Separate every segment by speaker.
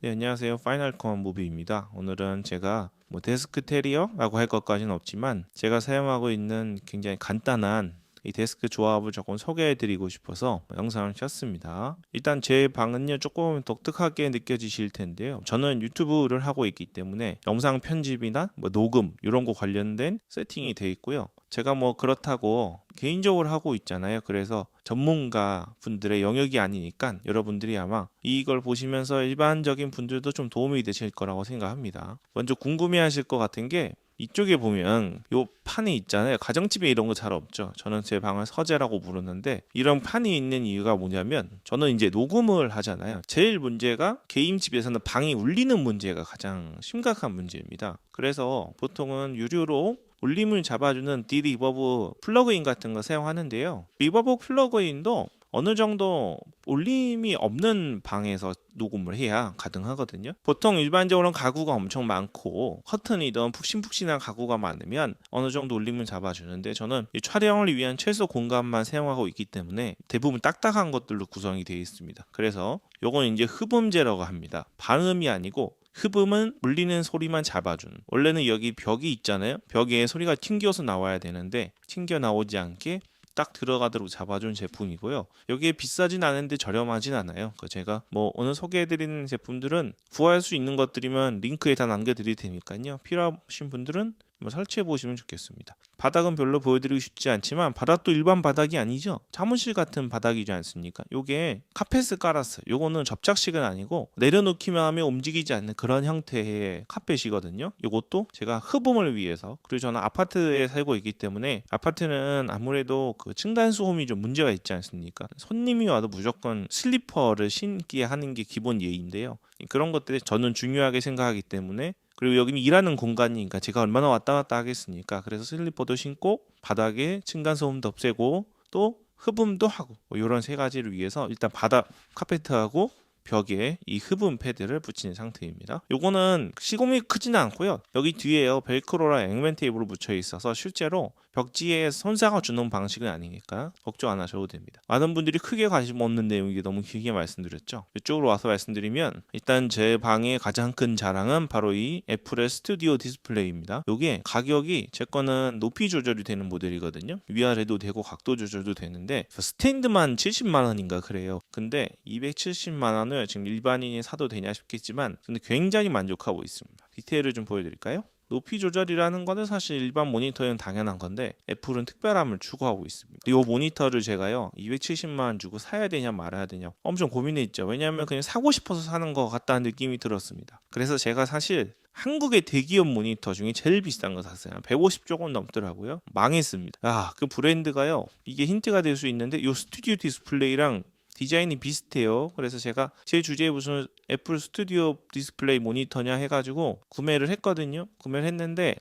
Speaker 1: 네, 안녕하세요. 파이널 컴 무비입니다. 오늘은 제가 데스크 테리어라고 할 것까지는 없지만 제가 사용하고 있는 굉장히 간단한 이 데스크 조합을 조금 소개해 드리고 싶어서 영상을 켰습니다. 일단 제 방은요 조금 독특하게 느껴지실 텐데요. 저는 유튜브를 하고 있기 때문에 영상 편집이나 녹음 이런 거 관련된 세팅이 돼 있고요. 제가 그렇다고 개인적으로 하고 있잖아요. 그래서 전문가 분들의 영역이 아니니까 여러분들이 아마 이걸 보시면서 일반적인 분들도 좀 도움이 되실 거라고 생각합니다. 먼저 궁금해 하실 것 같은 게 이쪽에 보면 요 판이 있잖아요. 가정집에 이런 거 잘 없죠. 저는 제 방을 서재라고 부르는데 이런 판이 있는 이유가 뭐냐면 저는 이제 녹음을 하잖아요. 제일 문제가 개인집에서는 방이 울리는 문제가 가장 심각한 문제입니다. 그래서 보통은 유료로 울림을 잡아주는 디리버브 플러그인 같은 거 사용하는데요. 리버브 플러그인도 어느 정도 울림이 없는 방에서 녹음을 해야 가능하거든요. 보통 일반적으로는 가구가 엄청 많고 커튼이든 푹신푹신한 가구가 많으면 어느 정도 울림을 잡아주는데 저는 이 촬영을 위한 최소 공간만 사용하고 있기 때문에 대부분 딱딱한 것들로 구성이 되어 있습니다. 그래서 요건 이제 흡음재라고 합니다. 반음이 아니고 흡음은 울리는 소리만 잡아주는. 원래는 여기 벽이 있잖아요. 벽에 소리가 튕겨서 나와야 되는데 튕겨 나오지 않게 딱 들어가도록 잡아준 제품이고요. 여기에 비싸진 않은데 저렴하진 않아요. 제가 오늘 소개해드리는 제품들은 구할 수 있는 것들이면 링크에 다 남겨드릴 테니까요. 필요하신 분들은 설치해 보시면 좋겠습니다. 바닥은 별로 보여드리고 싶지 않지만 바닥도 일반 바닥이 아니죠. 사무실 같은 바닥이지 않습니까? 요게 카펫을 깔았어요. 요거는 접착식은 아니고 내려놓기만 하면 움직이지 않는 그런 형태의 카펫이거든요. 요것도 제가 흡음을 위해서, 그리고 저는 아파트에 살고 있기 때문에 아파트는 아무래도 그 층간 소음이 좀 문제가 있지 않습니까? 손님이 와도 무조건 슬리퍼를 신게 하는 게 기본 예의인데요. 그런 것들이 저는 중요하게 생각하기 때문에, 그리고 여기는 일하는 공간이니까 제가 얼마나 왔다 갔다 하겠습니까? 그래서 슬리퍼도 신고 바닥에 층간소음도 없애고 또 흡음도 하고 이런 세 가지를 위해서 일단 바닥 카페트하고 벽에 이 흡음 패드를 붙이는 상태입니다. 요거는 시공이 크지는 않고요. 여기 뒤에요 벨크로랑 액면 테이프로 붙여 있어서 실제로 벽지에 손상을 주는 방식은 아니니까 걱정 안 하셔도 됩니다. 많은 분들이 크게 관심 없는 내용이기 너무 길게 말씀드렸죠. 이쪽으로 와서 말씀드리면 일단 제 방의 가장 큰 자랑은 바로 이 애플의 스튜디오 디스플레이입니다. 요게 가격이 제 거는 높이 조절이 되는 모델이거든요. 위아래도 되고 각도 조절도 되는데 스탠드만 70만 원인가 그래요. 근데 270만 원을 지금 일반인이 사도 되냐 싶겠지만 근데 굉장히 만족하고 있습니다. 디테일을 좀 보여드릴까요? 높이 조절이라는 거는 사실 일반 모니터에는 당연한 건데 애플은 특별함을 추구하고 있습니다. 이 모니터를 제가요 270만 원 주고 사야 되냐 말아야 되냐 엄청 고민했죠. 왜냐하면 그냥 사고 싶어서 사는 것 같다는 느낌이 들었습니다. 그래서 제가 사실 한국의 대기업 모니터 중에 제일 비싼 거 샀어요. 150 조금 넘더라고요. 망했습니다. 그 브랜드가요. 이게 힌트가 될 수 있는데 이 스튜디오 디스플레이랑 디자인이 비슷해요. 그래서 제가 제 주제에 무슨 애플 스튜디오 디스플레이 모니터냐 해가지고 구매를 했거든요. 구매를 했는데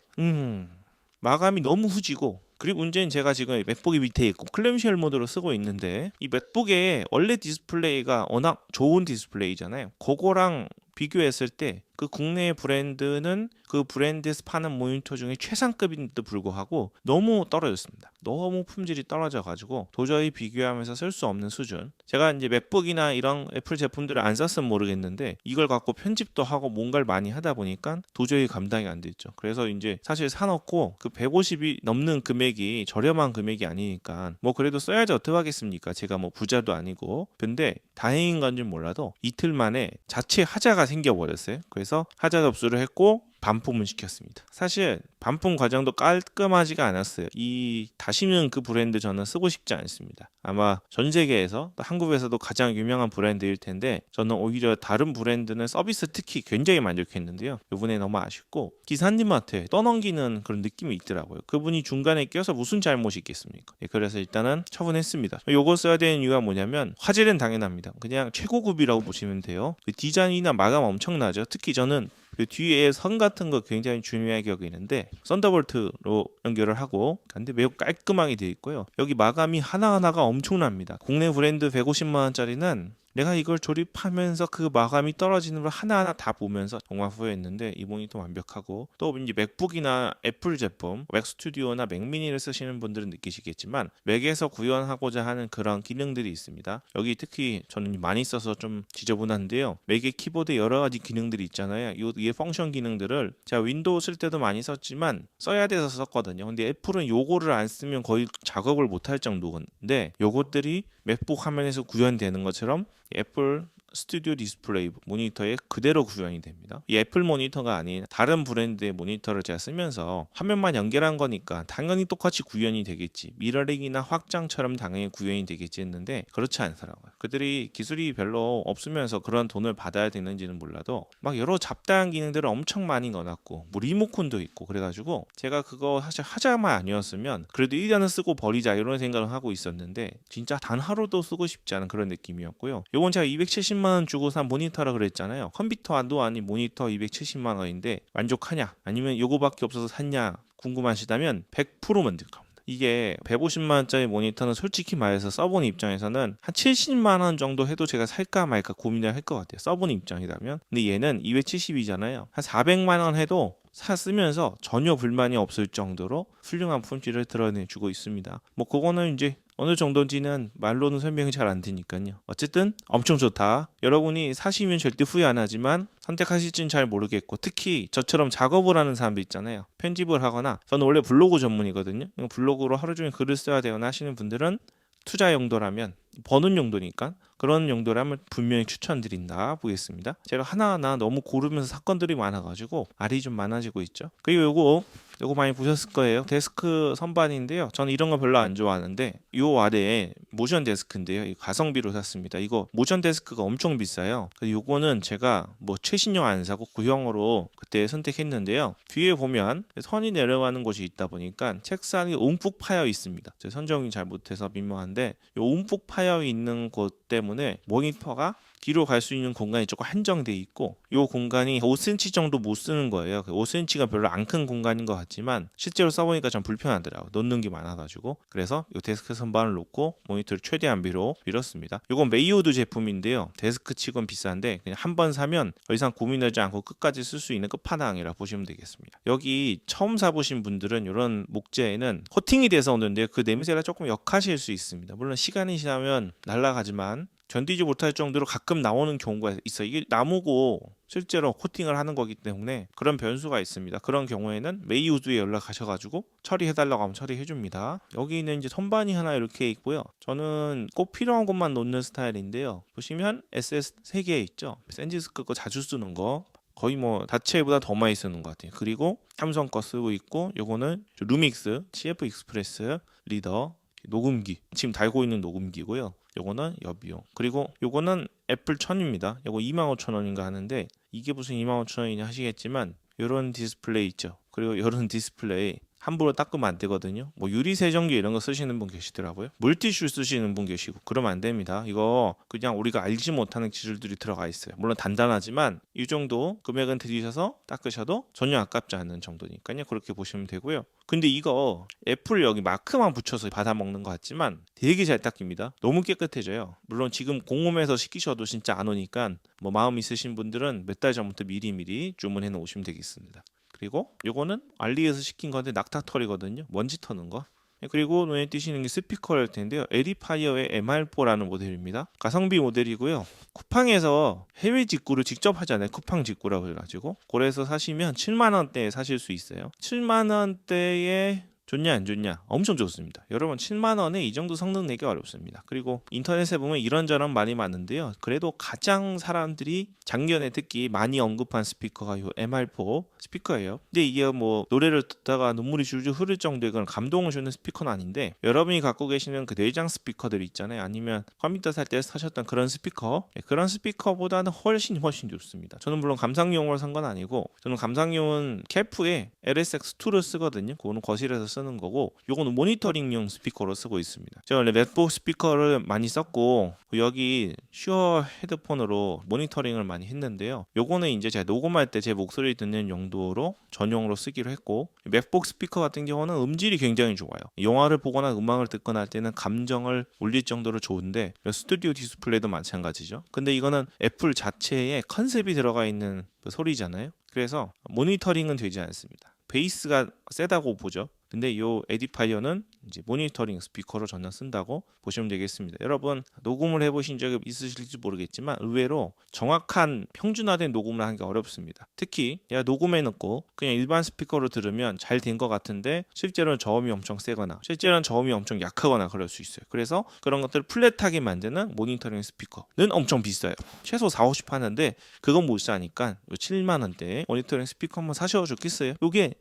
Speaker 1: 마감이 너무 후지고, 그리고 문제는 제가 지금 맥북이 밑에 있고 클램쉘 모드로 쓰고 있는데 이 맥북의 원래 디스플레이가 워낙 좋은 디스플레이잖아요. 그거랑 비교했을 때 그 국내 브랜드는 그 브랜드에서 파는 모니터 중에 최상급인데도 불구하고 너무 떨어졌습니다. 너무 품질이 떨어져가지고 도저히 비교하면서 쓸 수 없는 수준. 제가 이제 맥북이나 이런 애플 제품들을 안 썼으면 모르겠는데 이걸 갖고 편집도 하고 뭔가를 많이 하다 보니까 도저히 감당이 안 됐죠. 그래서 이제 사실 사놓고 그 150이 넘는 금액이 저렴한 금액이 아니니까 그래도 써야지 어떡하겠습니까? 제가 부자도 아니고. 근데 다행인 건지 몰라도 이틀 만에 자체 하자가 생겨버렸어요. 그래서 하자 접수를 했고 반품을 시켰습니다. 사실 반품 과정도 깔끔하지가 않았어요. 이 다시는 그 브랜드 저는 쓰고 싶지 않습니다. 아마 전 세계에서 한국에서도 가장 유명한 브랜드일 텐데 저는 오히려 다른 브랜드는 서비스 특히 굉장히 만족했는데요. 이번에 너무 아쉽고 기사님한테 떠넘기는 그런 느낌이 있더라고요. 그분이 중간에 껴서 무슨 잘못이 있겠습니까? 그래서 일단은 처분했습니다. 요거 써야 되는 이유가 뭐냐면 화질은 당연합니다. 그냥 최고급이라고 보시면 돼요. 그 디자인이나 마감 엄청나죠. 특히 저는 그 뒤에 선 같은 거 굉장히 중요하게 여기는데 썬더볼트로 연결을 하고 근데 매우 깔끔하게 되어 있고요. 여기 마감이 하나하나가 엄청납니다. 국내 브랜드 150만 원짜리는 내가 이걸 조립하면서 그 마감이 떨어지는 걸 하나하나 다 보면서 정말 후회했는데 이 모니터 완벽하고, 또 이제 맥북이나 애플 제품, 맥 스튜디오나 맥 미니를 쓰시는 분들은 느끼시겠지만 맥에서 구현하고자 하는 그런 기능들이 있습니다. 여기 특히 저는 많이 써서 좀 지저분한데요. 맥의 키보드에 여러 가지 기능들이 있잖아요. 이게 펑션 기능들을 제가 윈도우 쓸 때도 많이 썼지만 써야 돼서 썼거든요. 근데 애플은 요거를 안 쓰면 거의 작업을 못할 정도인데, 요것들이 맥북 화면에서 구현되는 것처럼 애플 스튜디오 디스플레이 모니터에 그대로 구현이 됩니다. 이 애플 모니터가 아닌 다른 브랜드의 모니터를 제가 쓰면서 화면만 연결한 거니까 당연히 똑같이 구현이 되겠지, 미러링이나 확장처럼 당연히 구현이 되겠지 했는데 그렇지 않더라고요. 그들이 기술이 별로 없으면서 그런 돈을 받아야 되는지는 몰라도 막 여러 잡다한 기능들을 엄청 많이 넣어놨고, 뭐 리모컨도 있고, 그래가지고 제가 그거 사실 하자만 아니었으면 그래도 1년은 쓰고 버리자 이런 생각을 하고 있었는데 진짜 단 하루도 쓰고 싶지 않은 그런 느낌이었고요. 요건 제가 270만 원 주고 산 모니터라 그랬잖아요. 컴퓨터도 아닌 모니터 270만 원인데 만족하냐, 아니면 요거밖에 없어서 샀냐 궁금하시다면 100% 만족합니다. 이게 150만 원짜리 모니터는 솔직히 말해서 써본 입장에서는 한 70만 원 정도 해도 제가 살까 말까 고민을 할 것 같아요. 써본 입장이라면. 근데 얘는 270이잖아요. 한 400만 원 해도 쓰면서 전혀 불만이 없을 정도로 훌륭한 품질을 드러내주고 있습니다. 뭐 그거는 이제 어느 정도인지는 말로는 설명이 잘 안 되니까요. 어쨌든 엄청 좋다. 여러분이 사시면 절대 후회 안 하지만 선택하실지는 잘 모르겠고, 특히 저처럼 작업을 하는 사람들 있잖아요. 편집을 하거나, 저는 원래 블로그 전문이거든요. 블로그로 하루 종일 글을 써야 되거나 하시는 분들은 투자 용도라면, 버는 용도니까 그런 용도라면 분명히 추천드린다 보겠습니다. 제가 하나하나 너무 고르면서 사건들이 많아가지고 알이 좀 많아지고 있죠. 그리고 요거 많이 보셨을 거예요. 데스크 선반인데요. 저는 이런 거 별로 안 좋아하는데 요 아래에 모션 데스크인데요. 이 가성비로 샀습니다. 이거 모션 데스크가 엄청 비싸요. 요거는 제가 뭐 최신형 안 사고 구형으로 그때 선택했는데요. 뒤에 보면 선이 내려가는 곳이 있다 보니까 책상이 움푹 파여 있습니다. 제 선정이 잘 못해서 민망한데, 요 움푹 파여 있는 곳 때문에 모니터가 뒤로 갈 수 있는 공간이 조금 한정돼 있고, 이 공간이 5cm 정도 못 쓰는 거예요. 5cm가 별로 안 큰 공간인 것 같지만 실제로 써보니까 좀 불편하더라고요. 놓는 게 많아가지고. 그래서 이 데스크 선반을 놓고 모니터를 최대한 밀었습니다. 이건 메이오드 제품인데요. 데스크 치곤 비싼데 그냥 한 번 사면 더 이상 고민하지 않고 끝까지 쓸 수 있는 끝판왕이라 보시면 되겠습니다. 여기 처음 사보신 분들은 이런 목재에는 코팅이 돼서 오는데 그 냄새가 조금 역하실 수 있습니다. 물론 시간이 지나면 날아가지만 견디지 못할 정도로 가끔 나오는 경우가 있어요. 이게 나무고 실제로 코팅을 하는 거기 때문에 그런 변수가 있습니다. 그런 경우에는 메이우드에 연락하셔가지고 처리해달라고 하면 처리해줍니다. 여기는 이제 선반이 하나 이렇게 있고요. 저는 꼭 필요한 것만 놓는 스타일인데요. 보시면 SS 3개 있죠. 샌디스크 거 자주 쓰는 거. 거의 뭐 다채보다 더 많이 쓰는 것 같아요. 그리고 삼성 거 쓰고 있고, 요거는 루믹스 CF 익스프레스 리더 녹음기, 지금 달고 있는 녹음기고요. 요거는 여비용. 그리고 요거는 애플 1000입니다. 요거 25,000원인가 하는데 이게 무슨 25,000원이냐 하시겠지만 요런 디스플레이 있죠. 그리고 요런 디스플레이 함부로 닦으면 안 되거든요. 뭐 유리 세정기 이런 거 쓰시는 분 계시더라고요. 물티슈 쓰시는 분 계시고 그러면 안 됩니다. 이거 그냥 우리가 알지 못하는 기술들이 들어가 있어요. 물론 단단하지만 이 정도 금액은 들이셔서 닦으셔도 전혀 아깝지 않은 정도니까요. 그렇게 보시면 되고요. 근데 이거 애플 여기 마크만 붙여서 받아 먹는 것 같지만 되게 잘 닦입니다. 너무 깨끗해져요. 물론 지금 공홈에서 시키셔도 진짜 안 오니까 뭐 마음 있으신 분들은 몇 달 전부터 미리미리 주문해 놓으시면 되겠습니다. 그리고 요거는 알리에서 시킨 건데 낙타털이거든요. 먼지 터는 거. 그리고 눈에 띄시는 게 스피커일 텐데요. 에디파이어의 MR4라는 모델입니다. 가성비 모델이고요. 쿠팡에서 해외 직구를 직접 하잖아요. 쿠팡 직구라고 해가지고. 그래서 사시면 7만 원대에 사실 수 있어요. 7만 원대에 좋냐 안 좋냐? 엄청 좋습니다. 여러분 7만 원에 이 정도 성능 내기 어렵습니다. 그리고 인터넷에 보면 이런저런 말이 많은데요. 그래도 가장 사람들이 작년에 특히 많이 언급한 스피커가 이 MR4 스피커예요. 근데 이게 뭐 노래를 듣다가 눈물이 줄줄 흐를 정도의 그런 감동을 주는 스피커는 아닌데, 여러분이 갖고 계시는 그 내장 스피커들 있잖아요. 아니면 컴퓨터 살 때 사셨던 그런 스피커, 그런 스피커보다는 훨씬 좋습니다. 저는 물론 감상용으로 산 건 아니고, 저는 감상용은 캐프에 LSX2를 쓰거든요. 그거는 거실에서 쓰는 거고, 요거는 모니터링용 스피커로 쓰고 있습니다. 제가 원래 맥북 스피커를 많이 썼고 여기 슈어 헤드폰으로 모니터링을 많이 했는데요. 요거는 이제 제가 녹음할 때 제 목소리 듣는 용도로 전용으로 쓰기로 했고, 맥북 스피커 같은 경우는 음질이 굉장히 좋아요. 영화를 보거나 음악을 듣거나 할 때는 감정을 올릴 정도로 좋은데, 스튜디오 디스플레이도 마찬가지죠. 근데 이거는 애플 자체에 컨셉이 들어가 있는 그 소리잖아요. 그래서 모니터링은 되지 않습니다. 베이스가 세다고 보죠. 근데 이 에디파이어는 이제 모니터링 스피커로 전혀 쓴다고 보시면 되겠습니다. 여러분 녹음을 해보신 적이 있으실지 모르겠지만 의외로 정확한 평준화된 녹음을 하기가 어렵습니다. 특히 내가 녹음해 놓고 그냥 일반 스피커로 들으면 잘 된 것 같은데 실제로는 저음이 엄청 세거나 실제로는 저음이 엄청 약하거나 그럴 수 있어요. 그래서 그런 것들을 플랫하게 만드는 모니터링 스피커는 엄청 비싸요. 최소 40-50 하는데 그건 못 사니까 7만 원대 모니터링 스피커 한번 사셔도 좋겠어요. 요게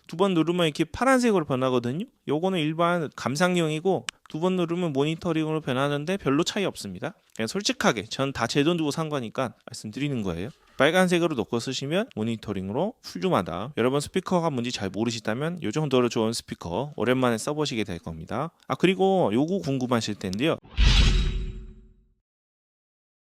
Speaker 1: 두 번 누르면 이렇게 파란색으로 변하거든요. 요거는 일반 감상용이고 두 번 누르면 모니터링으로 변하는데 별로 차이 없습니다. 그냥 솔직하게 전 다 제 돈 주고 산 거니까 말씀드리는 거예요. 빨간색으로 놓고 쓰시면 모니터링으로 훌륭하다. 여러분 스피커가 뭔지 잘 모르시다면 이 정도로 좋은 스피커 오랜만에 써보시게 될 겁니다. 그리고 요거 궁금하실 텐데요.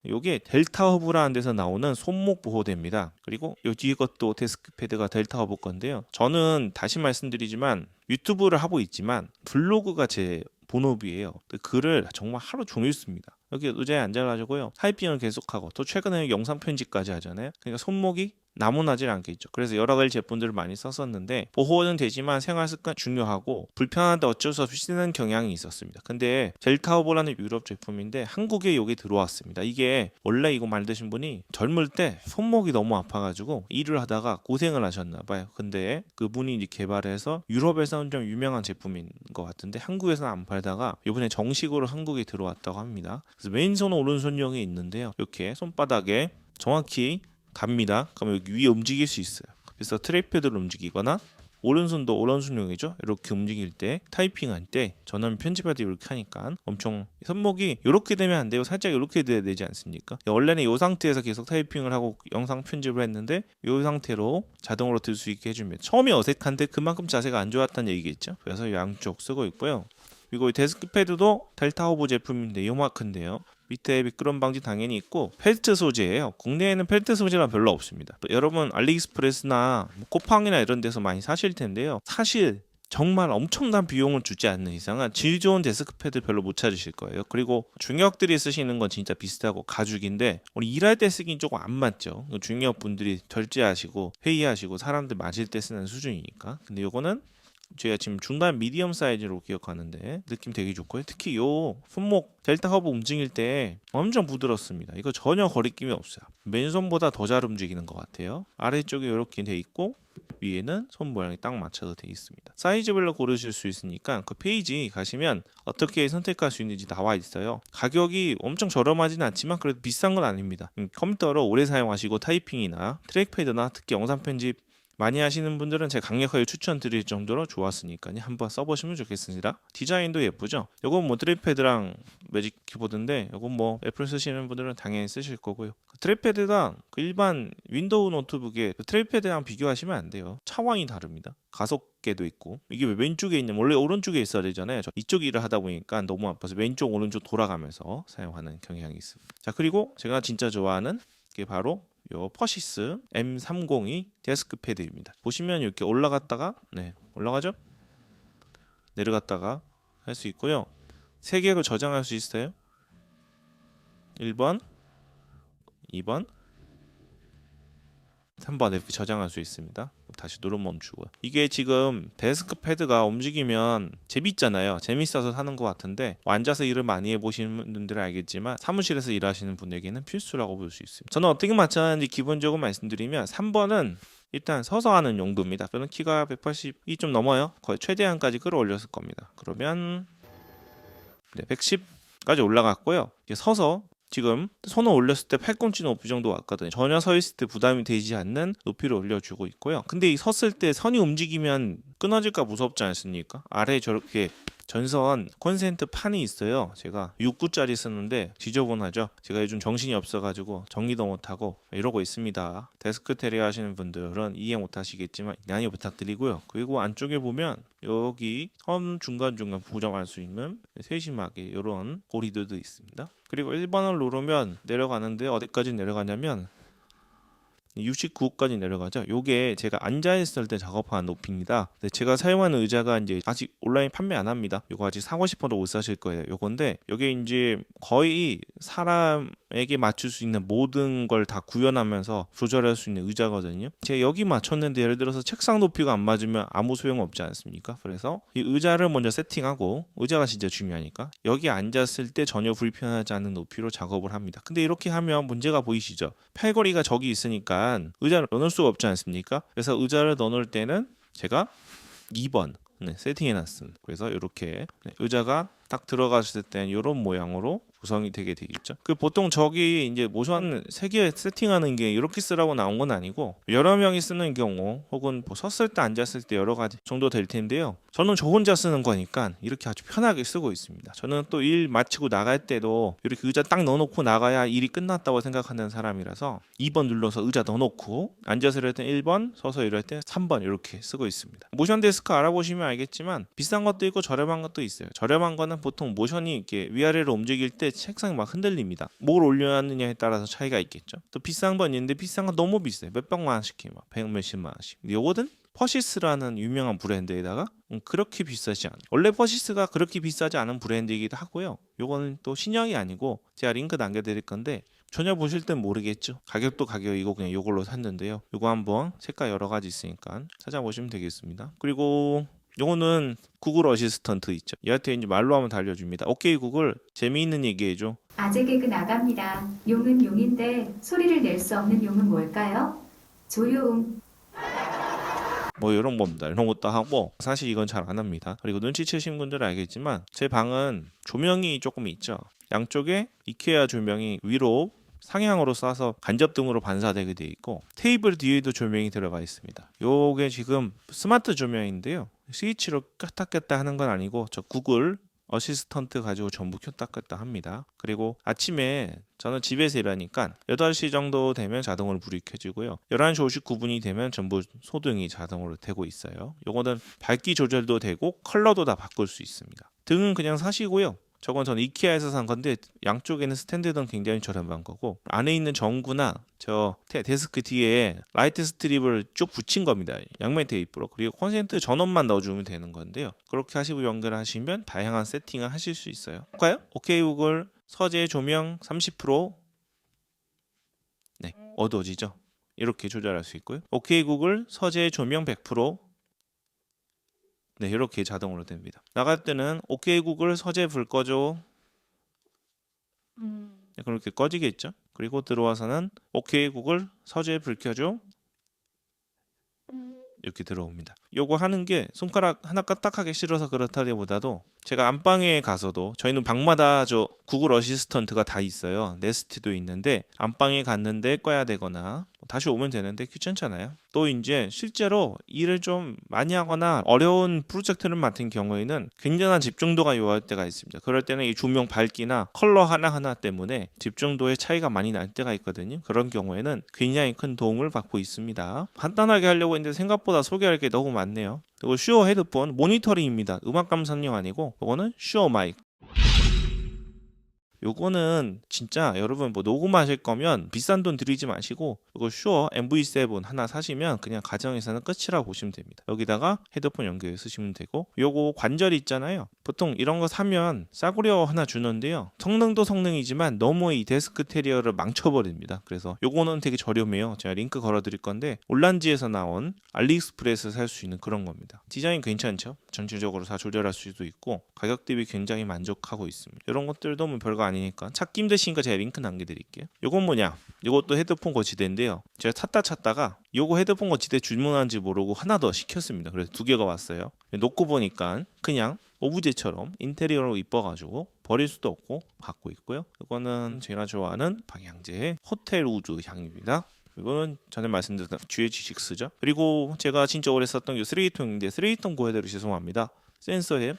Speaker 1: 요게 델타 허브라는 데서 나오는 손목 보호대입니다. 그리고 요 뒤에 것도 데스크 패드가 델타 허브 건데요. 저는 다시 말씀드리지만 유튜브를 하고 있지만 블로그가 제 본업이에요. 글을 정말 하루 종일 씁니다. 여기 의자에 앉아가지고요 타이핑을 계속하고, 또 최근에 영상 편집까지 하잖아요. 그러니까 손목이 나무나질 않겠죠. 그래서 여러 가지 제품들을 많이 썼었는데 보호는 되지만 생활 습관 중요하고 불편한데 어쩔 수 없이 쓰는 경향이 있었습니다. 근데 델타허브라는 유럽 제품인데 한국에 여기 들어왔습니다. 이게 원래 이거 만드신 분이 젊을 때 손목이 너무 아파가지고 일을 하다가 고생을 하셨나 봐요. 근데 그분이 이제 개발해서 유럽에서는 좀 유명한 제품인 것 같은데 한국에서는 안 팔다가 이번에 정식으로 한국에 들어왔다고 합니다. 그래서 왼손 오른손용이 있는데요. 이렇게 손바닥에 정확히 갑니다. 그러면 여기 위에 움직일 수 있어요. 그래서 트랙패드를 움직이거나 오른손도 오른손용이죠. 이렇게 움직일 때 타이핑할 때 저는 편집할 때 이렇게 하니까 엄청 손목이 이렇게 되면 안 돼요. 살짝 이렇게 돼야 되지 않습니까? 원래는 이 상태에서 계속 타이핑을 하고 영상 편집을 했는데 이 상태로 자동으로 들 수 있게 해줍니다. 처음에 어색한데 그만큼 자세가 안 좋았다는 얘기겠죠. 그래서 양쪽 쓰고 있고요. 그리고 이 데스크 패드도 델타 허브 제품인데 요마크인데요. 밑에 미끄럼 방지 당연히 있고 펠트 소재예요. 국내에는 펠트 소재가 별로 없습니다. 여러분 알리익스프레스나 쿠팡이나 이런 데서 많이 사실 텐데요. 사실 정말 엄청난 비용을 주지 않는 이상은 질 좋은 데스크 패드 별로 못 찾으실 거예요. 그리고 중역들이 쓰시는 건 진짜 비슷하고 가죽인데 우리 일할 때 쓰긴 조금 안 맞죠. 중역 분들이 결제하시고 회의하시고 사람들 맞을 때 쓰는 수준이니까. 근데 요거는 제가 지금 중간 미디엄 사이즈로 기억하는데 느낌 되게 좋고요. 특히 요 손목 델타 허브 움직일 때 엄청 부드럽습니다. 이거 전혀 거리낌이 없어요. 맨손보다 더 잘 움직이는 것 같아요. 아래쪽에 이렇게 돼 있고 위에는 손 모양이 딱 맞춰서 돼 있습니다. 사이즈별로 고르실 수 있으니까 그 페이지 가시면 어떻게 선택할 수 있는지 나와 있어요. 가격이 엄청 저렴하진 않지만 그래도 비싼 건 아닙니다. 컴퓨터로 오래 사용하시고 타이핑이나 트랙패드나 특히 영상 편집 많이 하시는 분들은 제가 강력하게 추천드릴 정도로 좋았으니까요. 한번 써보시면 좋겠습니다. 디자인도 예쁘죠? 이건 뭐 트랙패드랑 매직 키보드인데 이건 뭐 애플 쓰시는 분들은 당연히 쓰실 거고요. 트랙패드가 그 일반 윈도우 노트북의 트랙패드랑 비교하시면 안 돼요. 차원이 다릅니다. 가속계도 있고 이게 왜 왼쪽에 있냐면 원래 오른쪽에 있어야 되잖아요. 저 이쪽 일을 하다 보니까 너무 아파서 왼쪽 오른쪽 돌아가면서 사용하는 경향이 있습니다. 자, 그리고 제가 진짜 좋아하는 게 바로 요 퍼시스 M302 데스크 패드입니다. 보시면 이렇게 올라갔다가 올라가죠? 내려갔다가 할 수 있고요. 3개로 저장할 수 있어요. 1번, 2번, 3번 이렇게 저장할 수 있습니다. 다시 누르 멈추고요. 이게 지금 데스크 패드가 움직이면 재밌잖아요. 재밌어서 사는 것 같은데 앉아서 일을 많이 해보시는 분들은 알겠지만 사무실에서 일하시는 분에게는 필수라고 볼 수 있습니다. 저는 어떻게 맞춰놨는지 기본적으로 말씀드리면 3번은 일단 서서 하는 용도입니다. 저는 키가 180이 좀 넘어요. 거의 최대한까지 끌어올렸을 겁니다. 그러면 110까지 올라갔고요. 이게 서서 지금 손을 올렸을 때 팔꿈치 높이 정도 왔거든요. 전혀 서 있을 때 부담이 되지 않는 높이를 올려주고 있고요. 근데 이 섰을 때 선이 움직이면 끊어질까 무섭지 않습니까? 아래에 저렇게 전선 콘센트 판이 있어요. 제가 6구짜리 쓰는데 지저분하죠. 제가 요즘 정신이 없어가지고 정리도 못하고 이러고 있습니다. 데스크테리어 하시는 분들은 이해 못하시겠지만 양해 부탁드리고요. 그리고 안쪽에 보면 여기 선 중간중간 고정할 수 있는 세심하게 이런 고리들도 있습니다. 그리고 1번을 누르면 내려가는데 어디까지 내려가냐면 69까지 내려가죠. 요게 제가 앉아있을 때 작업하는 높이입니다. 근데 제가 사용하는 의자가 이제 아직 온라인 판매 안 합니다. 요거 아직 사고 싶어도 못 사실 거예요. 요건데 요게 이제 거의 사람에게 맞출 수 있는 모든 걸 다 구현하면서 조절할 수 있는 의자거든요. 제가 여기 맞췄는데 예를 들어서 책상 높이가 안 맞으면 아무 소용 없지 않습니까? 그래서 이 의자를 먼저 세팅하고, 의자가 진짜 중요하니까 여기 앉았을 때 전혀 불편하지 않은 높이로 작업을 합니다. 근데 이렇게 하면 문제가 보이시죠? 팔걸이가 저기 있으니까 의자를 넣을 수가 없지 않습니까? 그래서 의자를 넣을 때는 제가 2번 세팅해 놨습니다. 그래서 이렇게 의자가 딱 들어갔을 때는 이런 모양으로 구성이 되게 되겠죠. 그 보통 저기 이제 모션 3개 세팅하는 게 이렇게 쓰라고 나온 건 아니고 여러 명이 쓰는 경우 혹은 뭐 섰을 때 앉았을 때 여러 가지 정도 될 텐데요. 저는 저 혼자 쓰는 거니까 이렇게 아주 편하게 쓰고 있습니다. 저는 또 일 마치고 나갈 때도 이렇게 의자 딱 넣어놓고 나가야 일이 끝났다고 생각하는 사람이라서 2번 눌러서 의자 넣어놓고 앉아서 이럴 때 1번, 서서 이럴 때 3번 이렇게 쓰고 있습니다. 모션 데스크 알아보시면 알겠지만 비싼 것도 있고 저렴한 것도 있어요. 저렴한 거는 보통 모션이 이렇게 위아래로 움직일 때 책상이 막 흔들립니다. 뭘 올려놨느냐에 따라서 차이가 있겠죠. 또 비싼 건 있는데 비싼 건 너무 비싸요. 몇백만 원씩 해요. 막 100몇십만 원씩. 근데 요거는 퍼시스라는 유명한 브랜드에다가 그렇게 비싸지 않아요. 원래 퍼시스가 그렇게 비싸지 않은 브랜드이기도 하고요. 요거는 또 신형이 아니고 제가 링크 남겨드릴 건데 전혀 보실 땐 모르겠죠. 가격도 가격이고 그냥 요걸로 샀는데요. 요거 한번 색깔 여러 가지 있으니까 찾아보시면 되겠습니다. 그리고 요거는 구글 어시스턴트 있죠. 얘한테 이제 말로 하면 달려줍니다. 오케이 구글, 재미있는 얘기해줘.
Speaker 2: 아재 개그 나갑니다. 용은 용인데 소리를 낼 수 없는 용은 뭘까요? 조용.
Speaker 1: 뭐 이런 겁니다. 이런 것도 하고 사실 이건 잘 안 합니다. 그리고 눈치채신 분들은 알겠지만 제 방은 조명이 조금 있죠. 양쪽에 이케아 조명이 위로 상향으로 쏴서 간접등으로 반사되게 돼 있고 테이블 뒤에도 조명이 들어가 있습니다. 요게 지금 스마트 조명인데요. 스위치로 껐다 켰다 하는 건 아니고 저 구글 어시스턴트 가지고 전부 켰다 껐다 합니다. 그리고 아침에 저는 집에서 일하니까 8시 정도 되면 자동으로 불이 켜지고요. 11시 59분이 되면 전부 소등이 자동으로 되고 있어요. 요거는 밝기 조절도 되고 컬러도 다 바꿀 수 있습니다. 등은 그냥 사시고요. 저건 저는 이케아에서 산 건데 양쪽에는 스탠드등 굉장히 저렴한 거고 안에 있는 전구나 저 데스크 뒤에 라이트 스트립을 쭉 붙인 겁니다. 양면 테이프로. 그리고 콘센트 전원만 넣어주면 되는 건데요. 그렇게 하시고 연결하시면 다양한 세팅을 하실 수 있어요. 볼까요? 오케이 구글 서재 조명 30% 네, 어두워지죠? 이렇게 조절할 수 있고요. 오케이 구글 서재 조명 100% 네, 이렇게 자동으로 됩니다. 나갈 때는 오케이 구글 서재 불 꺼줘. 네, 그렇게 꺼지겠죠. 그리고 들어와서는 오케이 구글 서재 불 켜줘. 이렇게 들어옵니다. 요거 하는 게 손가락 하나 까딱하기 싫어서 그렇다기보다도 제가 안방에 가서도 저희는 방마다 저 구글 어시스턴트가 다 있어요. 네스트도 있는데 안방에 갔는데 꺼야 되거나 다시 오면 되는데 귀찮잖아요. 또 이제 실제로 일을 좀 많이 하거나 어려운 프로젝트를 맡은 경우에는 굉장한 집중도가 요할 때가 있습니다. 그럴 때는 이 조명 밝기나 컬러 하나하나 때문에 집중도의 차이가 많이 날 때가 있거든요. 그런 경우에는 굉장히 큰 도움을 받고 있습니다. 간단하게 하려고 했는데 생각보다 소개할 게 너무 많네요. 그리고 슈어 헤드폰 모니터링입니다. 음악 감상용 아니고 이거는 슈어 마이크. 요거는 진짜 여러분 뭐 녹음하실 거면 비싼 돈 들이지 마시고 이거 슈어 MV7 하나 사시면 그냥 가정에서는 끝이라고 보시면 됩니다. 여기다가 헤드폰 연결해 쓰시면 되고 요거 관절 있잖아요. 보통 이런 거 사면 싸구려 하나 주는데요. 성능도 성능이지만 너무 이 데스크 테리어를 망쳐버립니다. 그래서 요거는 되게 저렴해요. 제가 링크 걸어 드릴 건데 올란지에서 나온 알리익스프레스에서 살 수 있는 그런 겁니다. 디자인 괜찮죠? 전체적으로 다 조절할 수도 있고 가격 대비 굉장히 만족하고 있습니다. 이런 것들도 뭐 별거 아니니까 찾기 힘드시니까 제가 링크 남겨드릴게요. 요건 뭐냐? 요것도 헤드폰 거치대인데요. 제가 찾다가 요거 헤드폰 거치대 주문한지 모르고 하나 더 시켰습니다. 그래서 2개가 왔어요. 놓고 보니까 그냥 오브제처럼 인테리어로 이뻐가지고 버릴 수도 없고 갖고 있고요. 이거는 제가 좋아하는 방향제 호텔 우주 향입니다. 이거는 전에 말씀드렸던 GH6죠. 그리고 제가 진짜 오래 썼던 게 쓰레기통인데 쓰레기통 고해대로 죄송합니다. 센서에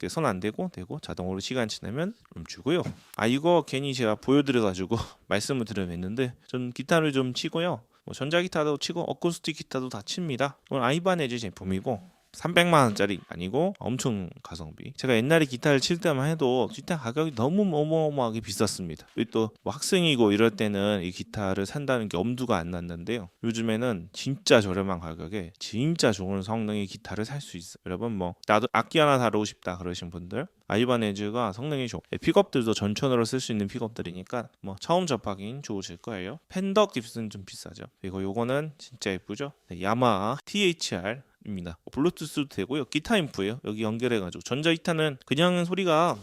Speaker 1: 손 안 대고 자동으로 시간 지나면 멈추고요. 아 이거 괜히 제가 보여드려가지고 말씀을 드려냈는데 전 기타를 좀 치고요. 뭐 전자기타도 치고 어쿠스틱 기타도 다 칩니다. 오늘 아이바네즈 제품이고 300만 원짜리 아니고 엄청 가성비. 제가 옛날에 기타를 칠 때만 해도 기타 가격이 너무 어마어마하게 비쌌습니다. 또 뭐 학생이고 이럴 때는 이 기타를 산다는 게 엄두가 안 났는데요. 요즘에는 진짜 저렴한 가격에 진짜 좋은 성능의 기타를 살 수 있어요. 여러분 뭐 나도 악기 하나 다루고 싶다 그러신 분들 아이바네즈가 성능이 좋고 픽업들도 전천으로 쓸 수 있는 픽업들이니까 뭐 처음 접하긴 좋으실 거예요. 팬더 깁스는 좀 비싸죠. 그리고 요거는 진짜 예쁘죠. 네, 야마하 THR 입니다. 블루투스도 되고요. 기타 인프예요. 여기 연결해가지고 전자기타는 그냥 소리가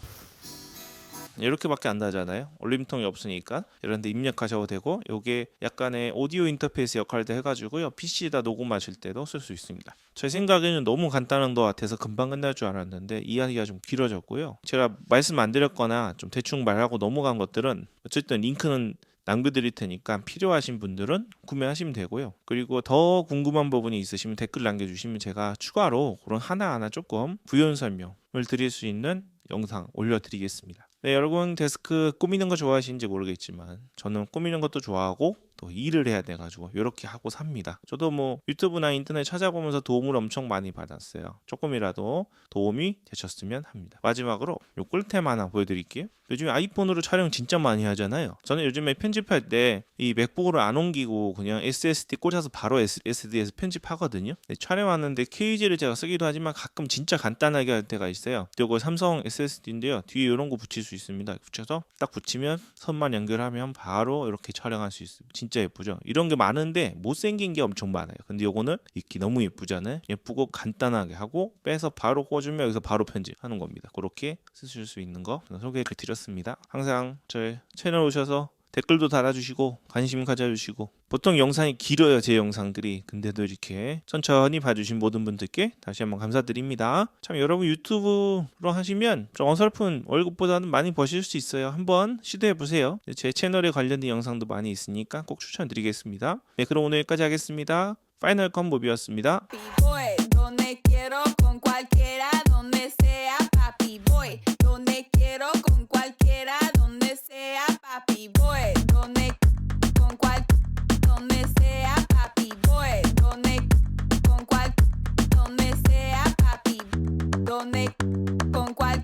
Speaker 1: 이렇게밖에 안 나잖아요. 울림통이 없으니까 이런데 입력하셔도 되고 요게 약간의 오디오 인터페이스 역할도 해가지고요. PC에다 녹음하실 때도 쓸 수 있습니다. 제 생각에는 너무 간단한 것 같아서 금방 끝날 줄 알았는데 이야기가 좀 길어졌고요. 제가 말씀 안 드렸거나 좀 대충 말하고 넘어간 것들은 어쨌든 링크는 남겨드릴 테니까 필요하신 분들은 구매하시면 되고요. 그리고 더 궁금한 부분이 있으시면 댓글 남겨주시면 제가 추가로 그런 하나하나 조금 부연 설명을 드릴 수 있는 영상 올려드리겠습니다. 네, 여러분 데스크 꾸미는 거 좋아하시는지 모르겠지만 저는 꾸미는 것도 좋아하고 또 일을 해야 돼가지고 이렇게 하고 삽니다. 저도 뭐 유튜브나 인터넷 찾아보면서 도움을 엄청 많이 받았어요. 조금이라도 도움이 되셨으면 합니다. 마지막으로 요 꿀템 하나 보여드릴게요. 요즘에 아이폰으로 촬영 진짜 많이 하잖아요. 저는 요즘에 편집할 때 이 맥북으로 안 옮기고 그냥 SSD 꽂아서 바로 SSD에서 편집하거든요. 네, 촬영하는데 케이지를 제가 쓰기도 하지만 가끔 진짜 간단하게 할 때가 있어요. 이거 삼성 SSD인데요. 뒤에 이런 거 붙일 수 있습니다. 붙여서 딱 붙이면 선만 연결하면 바로 이렇게 촬영할 수 있어요. 진짜 예쁘죠? 이런 게 많은데 못생긴 게 엄청 많아요. 근데 요거는 이렇게 너무 예쁘잖아요. 예쁘고 간단하게 하고 빼서 바로 꽂으면 여기서 바로 편집하는 겁니다. 그렇게 쓰실 수 있는 거 소개해 드렸습니다. 항상 저희 채널 오셔서 댓글도 달아주시고 관심 가져주시고 보통 영상이 길어요 제 영상들이. 근데도 이렇게 천천히 봐주신 모든 분들께 다시 한번 감사드립니다. 참 여러분 유튜브로 하시면 좀 어설픈 월급보다는 많이 버실 수 있어요. 한번 시도해보세요. 제 채널에 관련된 영상도 많이 있으니까 꼭 추천드리겠습니다. 네 그럼 오늘 여기까지 하겠습니다. 파이널 컴보비였습니다.